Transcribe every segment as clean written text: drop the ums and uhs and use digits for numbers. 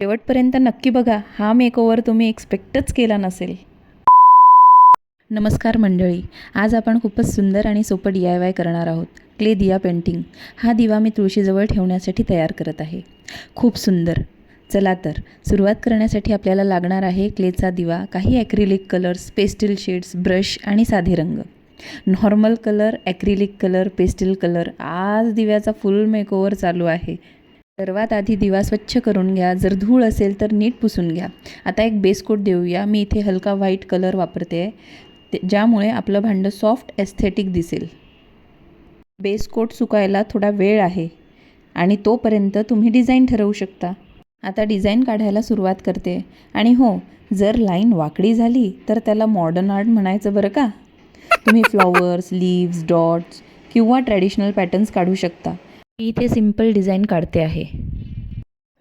शेवटपर्यंत नक्की बघा, हा मेकओव्हर तुम्ही एक्सपेक्टच केला नसेल. नमस्कार मंडळी, आज आपण खूपच सुंदर आणि सोपं DIY करणार आहोत. क्ले दिया पेंटिंग. हा दिवा मी तुळशीजवळ ठेवण्यासाठी तयार करत आहे. खूप सुंदर. चला तर सुरुवात करण्यासाठी आपल्याला लागणार आहे क्लेचा दिवा, काही acrylic colours, pastel shades, brush आणि साधे रंग. Normal colour, acrylic colour, pastel colour. आज दिव्याचा फुल मेकओव्हर चालू आहे. सर्वात आधी दिवा स्वच्छ करून घ्या. जर धूळ असेल तर नीट पुसून घ्या. आता एक बेस कोट देऊया. मी इथे हलका व्हाईट कलर वापरते, ज्यामुळे आपलं भांडं सॉफ्ट एस्थेटिक दिसेल. बेस कोट सुकायला थोडा वेळ आहे आणि तोपर्यंत तुम्ही डिझाईन ठरवू शकता. आता डिझाईन काढायला सुरुवात करते. आणि हो, जर लाईन वाकडी झाली तर त्याला मॉडर्न आर्ट म्हणायचं बरं का. तुम्ही फ्लॉवर्स, लीव्स, डॉट्स किंवा ट्रॅडिशनल पॅटर्न्स काढू शकता. मी इथे सिम्पल डिझाईन काढते आहे.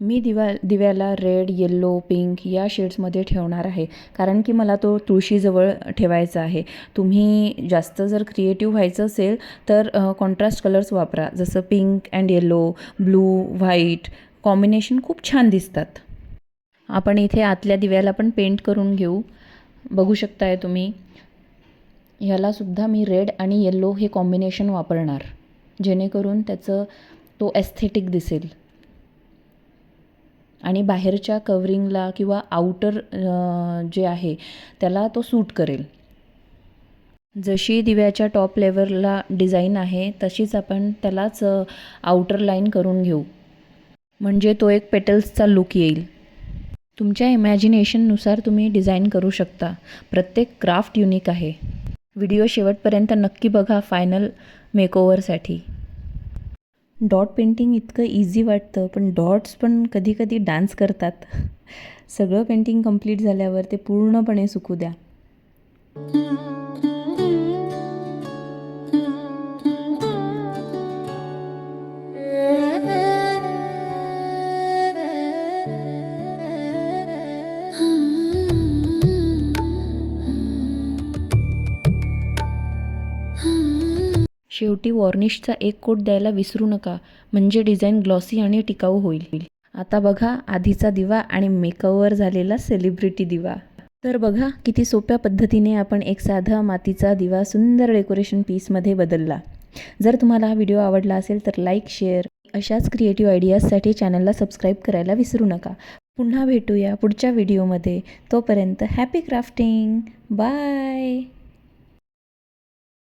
मी दिव्याला रेड, येल्लो, पिंक या शेड्समध्ये ठेवणार आहे, कारण की मला तो तुळशीजवळ ठेवायचा आहे. तुम्ही जास्त जर क्रिएटिव्ह व्हायचं असेल तर कॉन्ट्रास्ट कलर्स वापरा, जसं pink and yellow, blue, white combination खूप छान दिसतात. आपण इथे आतल्या दिव्याला पण पेंट करून घेऊ. बघू शकताय तुम्ही, ह्यालासुद्धा मी रेड आणि येल्लो हे कॉम्बिनेशन वापरणार, जेणेकरून त्याचं तो एस्थेटिक दिसेल आणि बाहेरच्या कवरिंगला किंवा आउटर जे आहे त्याला तो सूट करेल. जशी दिव्याच्या टॉप लेवलला डिझाईन आहे तशीच आपण त्यालाच आउटर लाईन करून घेऊ, म्हणजे तो एक पेटल्सचा लुक येईल. तुमच्या इमॅजिनेशननुसार तुम्ही डिझाईन करू शकता. प्रत्येक क्राफ्ट युनिक आहे. व्हिडिओ शेवटपर्यंत नक्की बघा फायनल मेकओव्हरसाठी. डॉट पेंटिंग इतकं इझी वाटतं, पण डॉट्स पण कधी कधी डान्स करतात. सगळं पेंटिंग कंप्लीट झाल्यावर ते पूर्णपणे सुकू द्या. शेवटी वॉर्निशचा एक कोट द्यायला विसरू नका, म्हणजे डिझाईन ग्लॉसी आणि टिकाऊ होईल. आता बघा आधीचा दिवा आणि मेकओव्हर झालेला सेलिब्रिटी दिवा. तर बघा किती सोप्या पद्धतीने आपण एक साधा मातीचा दिवा सुंदर डेकोरेशन पीसमध्ये बदलला. जर तुम्हाला हा व्हिडिओ आवडला असेल तर लाईक, शेअर, अशाच क्रिएटिव्ह आयडियाजसाठी चॅनलला सबस्क्राईब करायला विसरू नका. पुन्हा भेटूया पुढच्या व्हिडिओमध्ये. तोपर्यंत हॅपी क्राफ्टिंग. बाय.